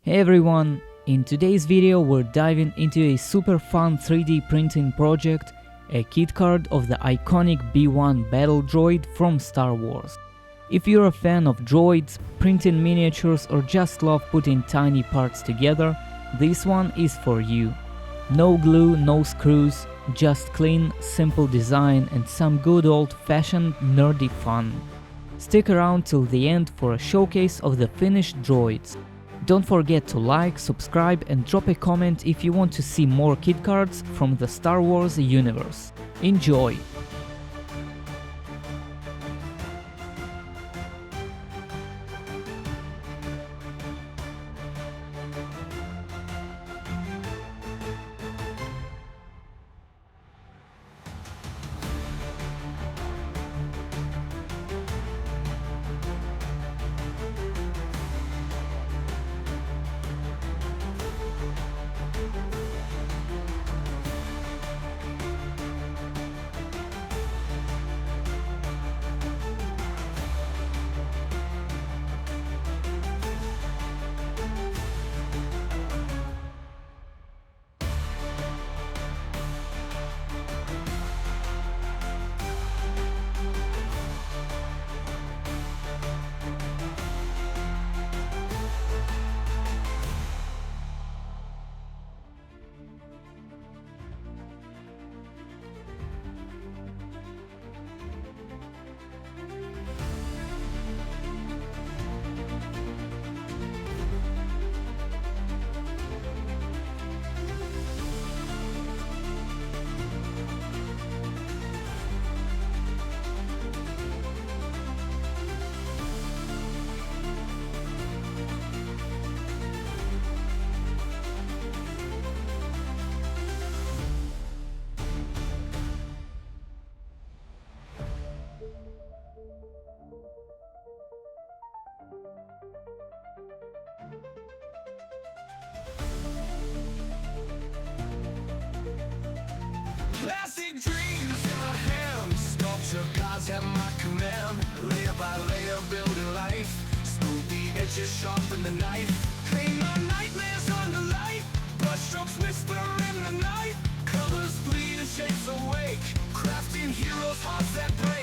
Hey everyone, in today's video we're diving into a super fun 3D printing project, a kit card of the iconic B-1 battle droid from Star Wars. If you're a fan of droids, printing miniatures or just love putting tiny parts together, this one is for you. No glue, no screws, just clean, simple design and some good old-fashioned nerdy fun. Stick around till the end for a showcase of the finished droids. Don't forget to like, subscribe and drop a comment if you want to see more kit cards from the Star Wars universe. Enjoy! Plastic dreams in my hands, sculpture gods at my command. Layer by layer, building life. Smooth the edges, sharpen the knife. Paint my nightmares under light. Brushstrokes whisper in the night. Colors bleed and shapes awake. Crafting heroes, hearts that break.